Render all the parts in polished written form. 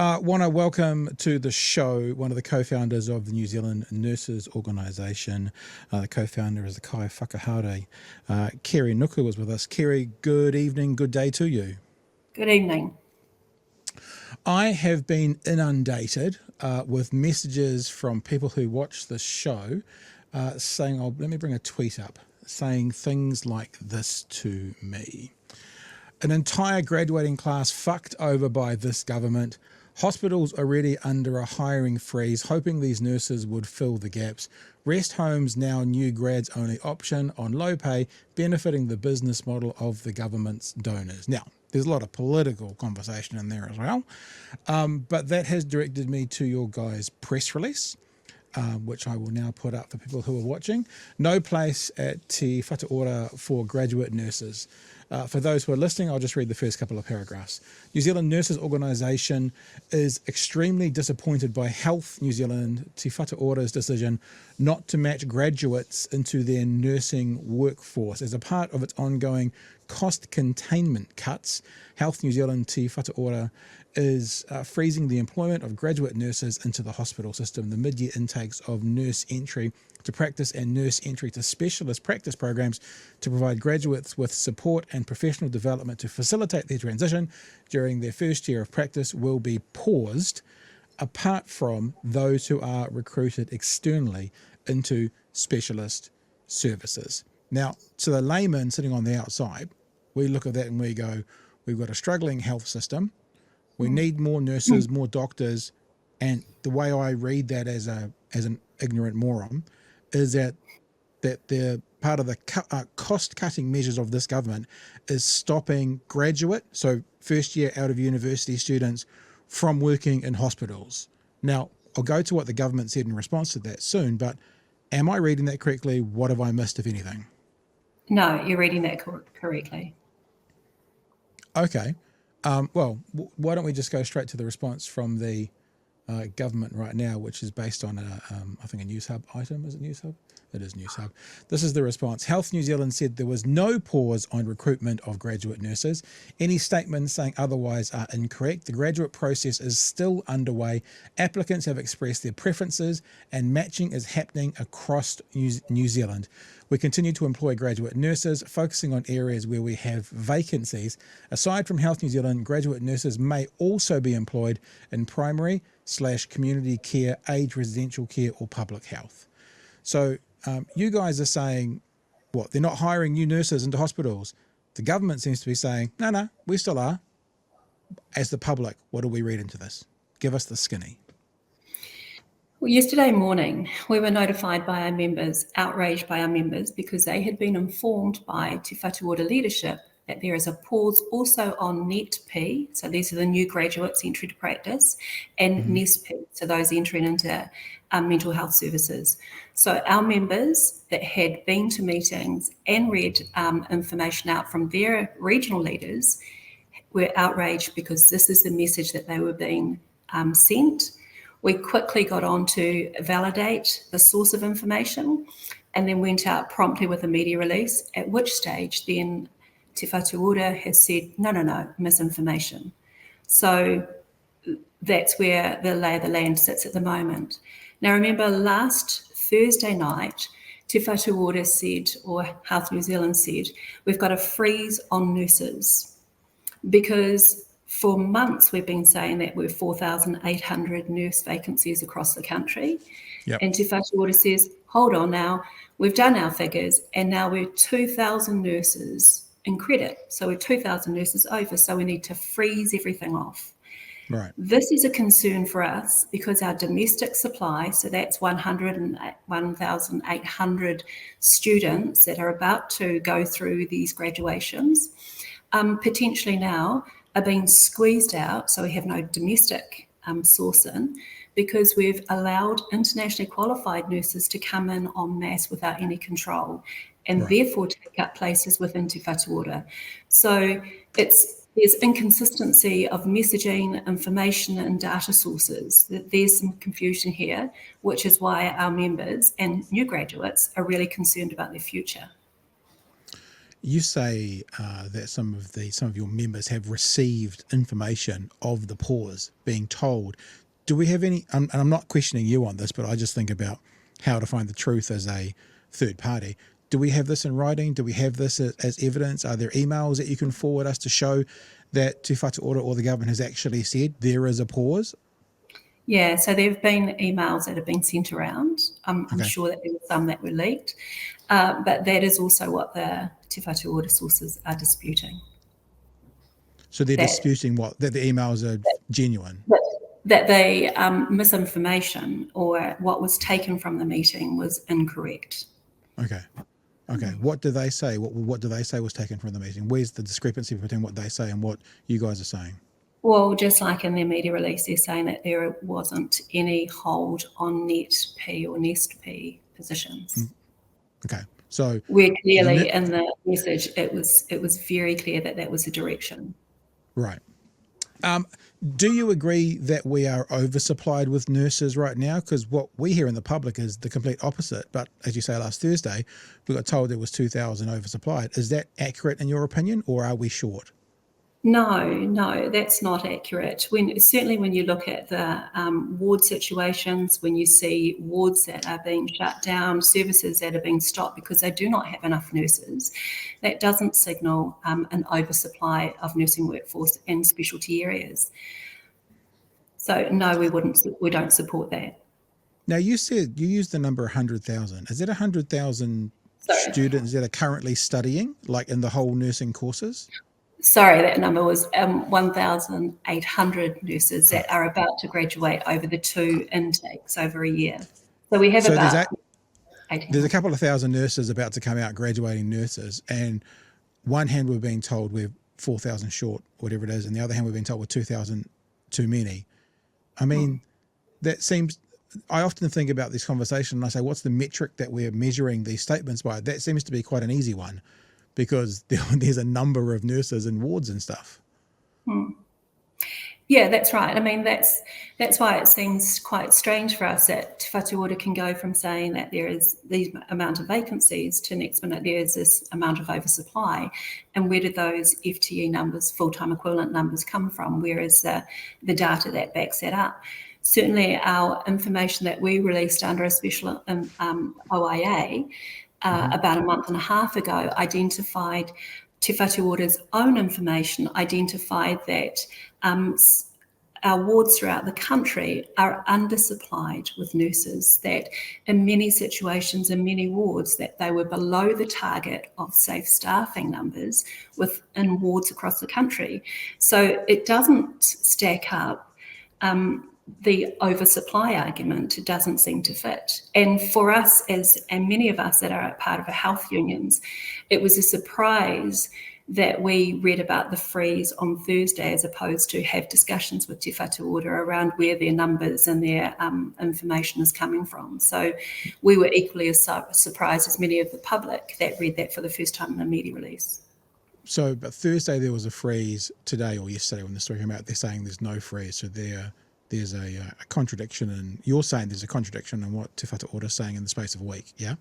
Want to welcome to the show one of the co-founders of the New Zealand Nurses Organisation. The co-founder is the Kai Whakahaere. Kerri Nuku is with us. Kerri, good evening, good day to you. Good evening. I have been inundated with messages from people who watch this show saying, let me bring a tweet up, saying things like this to me. An entire graduating class fucked over by this government. Hospitals already under a hiring freeze, hoping these nurses would fill the gaps. Rest homes now new grads only option on low pay, benefiting the business model of the government's donors. Now, there's a lot of political conversation in there as well, but that has directed me to your guys' press release, which I will now put up for people who are watching. No place at Te Whatu Ora for graduate nurses. For those who are listening, I'll just read the first couple of paragraphs. New Zealand Nurses Organisation is extremely disappointed by Health New Zealand Te Whatu Ora's decision not to match graduates into their nursing workforce. As a part of its ongoing cost containment cuts, Health New Zealand Te Whatu Ora is freezing the employment of graduate nurses into the hospital system. The mid-year intakes of nurse entry to practice and nurse entry to specialist practice programs to provide graduates with support and professional development to facilitate their transition during their first year of practice will be paused, apart from those who are recruited externally into specialist services. Now, to the layman sitting on the outside, we look at that and we go, we've got a struggling health system. We need more nurses, more doctors. And the way I read that as an ignorant moron is that the part of the cost-cutting measures of this government is stopping graduate, so first year out of university students, from working in hospitals. Now, I'll go to what the government said in response to that soon, but am I reading that correctly? What have I missed, if anything? No, you're reading that correctly. Okay. Well, why don't we just go straight to the response from the government right now, which is based on I think a News Hub item. Is it News Hub? It is News Hub. This is the response. Health New Zealand said there was no pause on recruitment of graduate nurses. Any statements saying otherwise are incorrect. The graduate process is still underway. Applicants have expressed their preferences and matching is happening across New Zealand. We continue to employ graduate nurses, focusing on areas where we have vacancies. Aside from Health New Zealand, graduate nurses may also be employed in primary/community care, aged residential care or public health. So you guys are saying, what, they're not hiring new nurses into hospitals. The government seems to be saying, no, we still are. As the public, what do we read into this? Give us the skinny. Well, yesterday morning, we were notified by our members, outraged by our members, because they had been informed by Te Whatu Ora leadership that there is a pause also on NET-P, so these are the new graduates entry to practice, and NESP, so those entering into mental health services. So our members that had been to meetings and read information out from their regional leaders were outraged because this is the message that they were being sent. We quickly got on to validate the source of information and then went out promptly with a media release, at which stage then Te Whatu Ora has said, no, misinformation. So that's where the lay of the land sits at the moment. Now, remember last Thursday night, Te Whatu Ora said, or Health New Zealand said, we've got a freeze on nurses because for months we've been saying that we're 4,800 nurse vacancies across the country. Yep. And Te Whatu Ora says, hold on now, we've done our figures and now we're 2,000 nurses in credit. So we're 2,000 nurses over, so we need to freeze everything off. Right. This is a concern for us because our domestic supply, so that's 1,800 students that are about to go through these graduations, potentially now are being squeezed out, so we have no domestic sourcing, because we've allowed internationally qualified nurses to come in en masse without any control and therefore take up places within Te Whatu Ora. So there's inconsistency of messaging, information and data sources. There's some confusion here, which is why our members and new graduates are really concerned about their future. You say that some of your members have received information of the pause being told. Do we have any? And I'm not questioning you on this, but I just think about how to find the truth as a third party. Do we have this in writing? Do we have this as evidence? Are there emails that you can forward us to show that Te Whatu Ora or the government has actually said there is a pause? Yeah, so there have been emails that have been sent around. I'm sure that there were some that were leaked, but that is also what the Te Whatu Ora sources are disputing. So they're disputing what? That the emails are genuine? That the misinformation or what was taken from the meeting was incorrect. Okay. What do they say? What do they say was taken from the meeting? Where's the discrepancy between what they say and what you guys are saying? Well, just like in their media release, they're saying that there wasn't any hold on net P or nest P positions. Okay, so where clearly in the message it was very clear that that was the direction. Right. Do you agree that we are oversupplied with nurses right now? Because what we hear in the public is the complete opposite. But as you say, last Thursday, we got told there was 2,000 oversupplied. Is that accurate in your opinion, or are we short? No, that's not accurate. Certainly when you look at the ward situations, when you see wards that are being shut down, services that are being stopped because they do not have enough nurses, that doesn't signal an oversupply of nursing workforce in specialty areas. So no, we don't support that. Now you said you used the number 100,000. Is that 100,000 students that are currently studying, like in the whole nursing courses? Sorry, that number was 1,800 nurses that are about to graduate over the 2 intakes over a year. So we have about 18. There's a couple of thousand nurses about to come out, graduating nurses, and one hand we're being told we're 4,000 short, whatever it is, and the other hand we're being told we're 2,000 too many. I mean, that seems. I often think about this conversation and I say, what's the metric that we're measuring these statements by? That seems to be quite an easy one, because there's a number of nurses in wards and stuff. Yeah, that's right. I mean, that's why it seems quite strange for us that Te Whatu Ora can go from saying that there is these amount of vacancies to next minute there is this amount of oversupply. And where do those FTE numbers, full-time equivalent numbers, come from? Where is the data that backs that up? Certainly our information that we released under a special OIA about a month and a half ago identified, Te Whatu Ora's own information identified that our wards throughout the country are undersupplied with nurses, that in many situations, in many wards, that they were below the target of safe staffing numbers within wards across the country. So it doesn't stack up. The oversupply argument doesn't seem to fit. And for us, and many of us that are part of our health unions, it was a surprise that we read about the freeze on Thursday as opposed to have discussions with Te Whatu Ora around where their numbers and their information is coming from. So we were equally as surprised as many of the public that read that for the first time in a media release. So, but Thursday there was a freeze. Today or yesterday when the story came out, they're saying there's no freeze. So there's a contradiction, and you're saying there's a contradiction in what Te Whatu Ora is saying in the space of a week, yeah?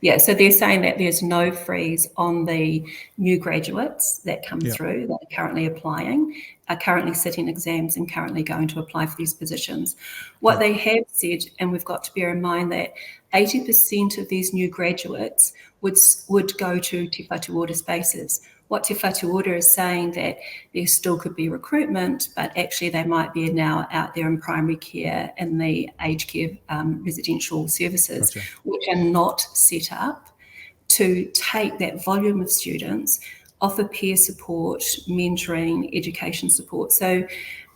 Yeah, so they're saying that there's no freeze on the new graduates that come through that are currently applying, are currently sitting exams and currently going to apply for these positions. What they have said, and we've got to bear in mind that 80% of these new graduates would go to Te Whatu Ora spaces. What Te Whatu Ora is saying that there still could be recruitment, but actually they might be now out there in primary care and the aged care residential services, which are not set up to take that volume of students, offer peer support, mentoring, education support. So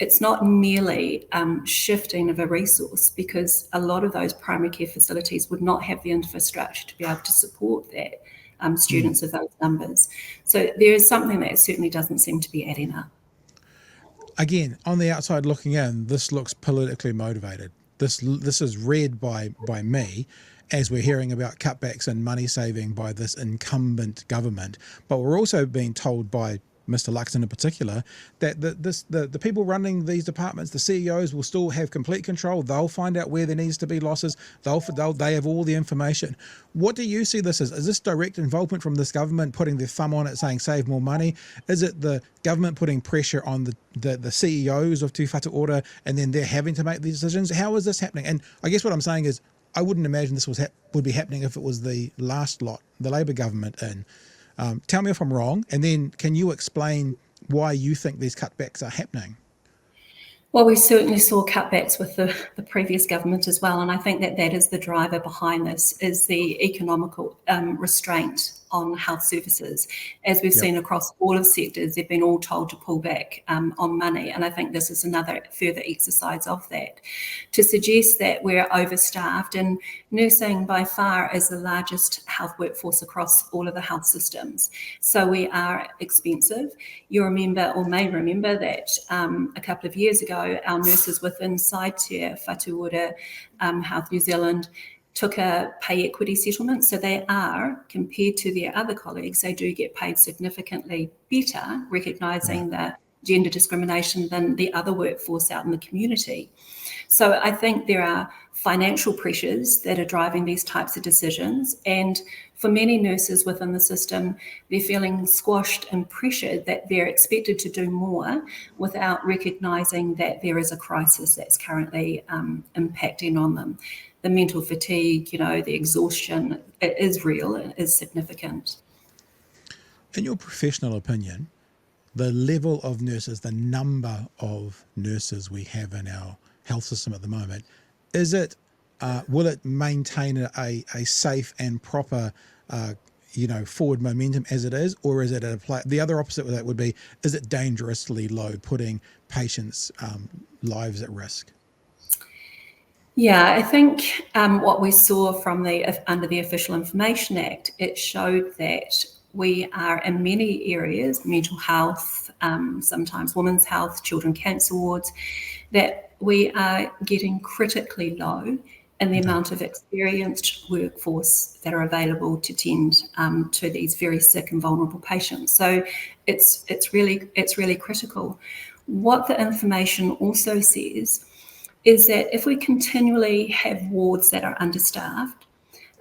it's not merely shifting of a resource, because a lot of those primary care facilities would not have the infrastructure to be able to support that. Students of those numbers. So there is something that certainly doesn't seem to be adding up. Again, on the outside looking in, this looks politically motivated. This is read by me as we're hearing about cutbacks and money saving by this incumbent government, but we're also being told by Mr. Luxon in particular, that the people running these departments, the CEOs, will still have complete control. They'll find out where there needs to be losses. They have all the information. What do you see this as? Is this direct involvement from this government putting their thumb on it, saying save more money? Is it the government putting pressure on the CEOs of Te Whatu Ora, and then they're having to make these decisions? How is this happening? And I guess what I'm saying is, I wouldn't imagine this would be happening if it was the last lot, the Labour government in. Tell me if I'm wrong, and then can you explain why you think these cutbacks are happening? Well, we certainly saw cutbacks with the previous government as well, and I think that is the driver behind this, is the economical restraint on health services. As we've seen across all of sectors, they've been all told to pull back on money, and I think this is another further exercise of that. To suggest that we're overstaffed, and nursing by far is the largest health workforce across all of the health systems, so we are expensive. You remember, or may remember, that a couple of years ago, our nurses within Te Whatu Ora Health New Zealand took a pay equity settlement. So they are, compared to their other colleagues, they do get paid significantly better, recognising the gender discrimination than the other workforce out in the community. So I think there are financial pressures that are driving these types of decisions. And for many nurses within the system, they're feeling squashed and pressured that they're expected to do more without recognising that there is a crisis that's currently impacting on them. The mental fatigue, the exhaustion, it is real, it is significant. In your professional opinion, the level of nurses, the number of nurses we have in our health system at the moment, will it maintain a safe and proper forward momentum as it is, or is it the other opposite of that would be, is it dangerously low, putting patients' lives at risk? Yeah, I think what we saw from under the Official Information Act, it showed that we are in many areas, mental health, sometimes women's health, children cancer wards, that we are getting critically low in the amount of experienced workforce that are available to tend to these very sick and vulnerable patients. So it's really critical. What the information also says is that if we continually have wards that are understaffed,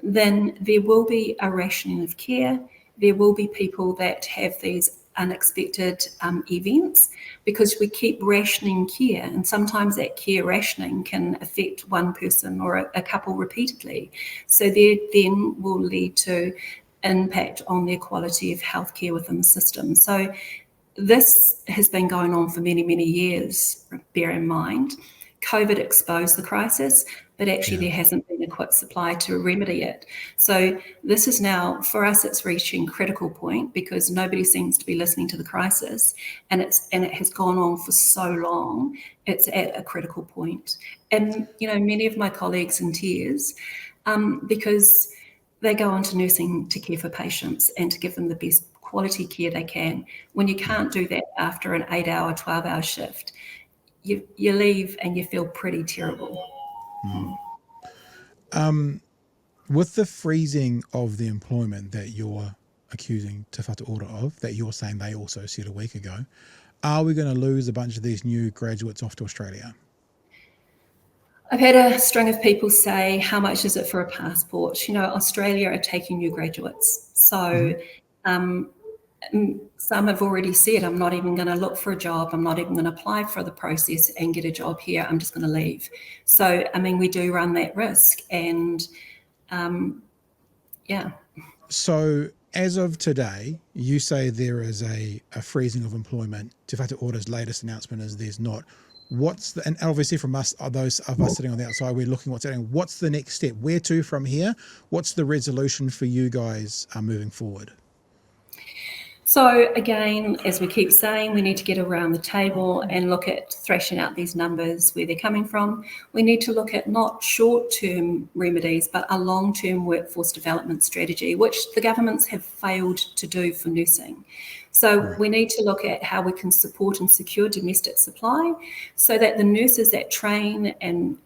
then there will be a rationing of care. There will be people that have these unexpected events, because we keep rationing care, and sometimes that care rationing can affect one person or a couple repeatedly. So there then will lead to impact on their quality of healthcare within the system. So this has been going on for many, many years, bear in mind. COVID exposed the crisis, but actually there hasn't been a quick supply to remedy it. So this is now, for us, it's reaching critical point, because nobody seems to be listening to the crisis, and it has gone on for so long. It's at a critical point. And many of my colleagues in tears, because they go into nursing to care for patients and to give them the best quality care they can. When you can't do that after an 8-hour, 12-hour shift, you leave and you feel pretty terrible. With the freezing of the employment that you're accusing Te Whatu Ora of, that you're saying they also said a week ago, are we going to lose a bunch of these new graduates off to Australia? I've had a string of people say, how much is it for a passport? Australia are taking new graduates. So some have already said, I'm not even going to look for a job. I'm not even going to apply for the process and get a job here. I'm just going to leave. So, we do run that risk. And So as of today, you say there is a freezing of employment. Te Whatu Ora's latest announcement is there's not. And obviously from us, those of us sitting on the outside, we're looking what's happening. What's the next step? Where to from here? What's the resolution for you guys moving forward? So again, as we keep saying, we need to get around the table and look at thrashing out these numbers, where they're coming from. We need to look at not short-term remedies, but a long-term workforce development strategy, which the governments have failed to do for nursing. So we need to look at how we can support and secure domestic supply, so that the nurses that train and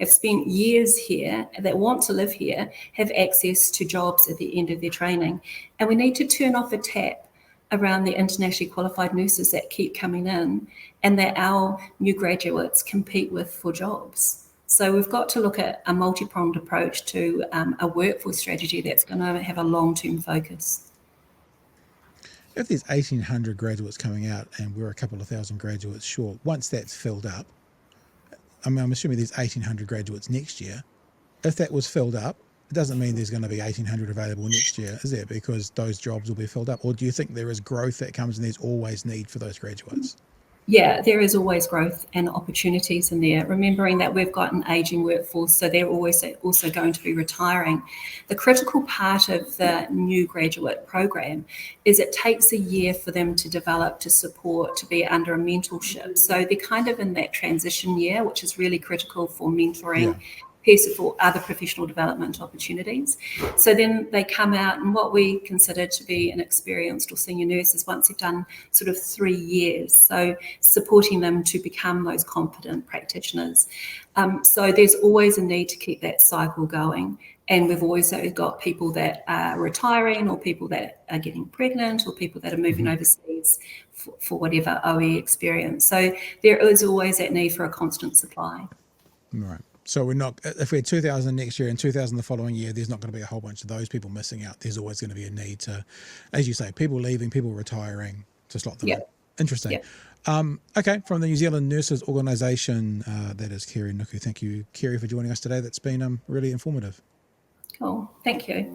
have spent years here, that want to live here, have access to jobs at the end of their training. And we need to turn off a tap around the internationally qualified nurses that keep coming in and that our new graduates compete with for jobs. So we've got to look at a multi-pronged approach to a workforce strategy that's going to have a long-term focus. If there's 1,800 graduates coming out and we're a couple of thousand graduates short, once that's filled up, I mean, I'm assuming there's 1,800 graduates next year. If that was filled up, it doesn't mean there's going to be 1,800 available next year, is there? Because those jobs will be filled up. Or do you think there is growth that comes and there's always need for those graduates? Yeah, there is always growth and opportunities in there, remembering that we've got an aging workforce, so they're always also going to be retiring. The critical part of the new graduate program is it takes a year for them to develop, to support, to be under a mentorship. So they're kind of in that transition year, which is really critical for mentoring, for other professional development opportunities. So then they come out, and what we consider to be an experienced or senior nurse is once they've done sort of 3 years. So supporting them to become those competent practitioners. So there's always a need to keep that cycle going. And we've also got people that are retiring, or people that are getting pregnant, or people that are moving overseas for whatever OE experience. So there is always that need for a constant supply. Right. So we're not, if we're 2,000 next year and 2,000 the following year, there's not going to be a whole bunch of those people missing out. There's always going to be a need to, as you say, people leaving, people retiring, to slot them in. Interesting. Okay, from the New Zealand Nurses Organisation, that is Kerri Nuku. Thank you, Kerri, for joining us today. That's been really informative. Cool. Thank you.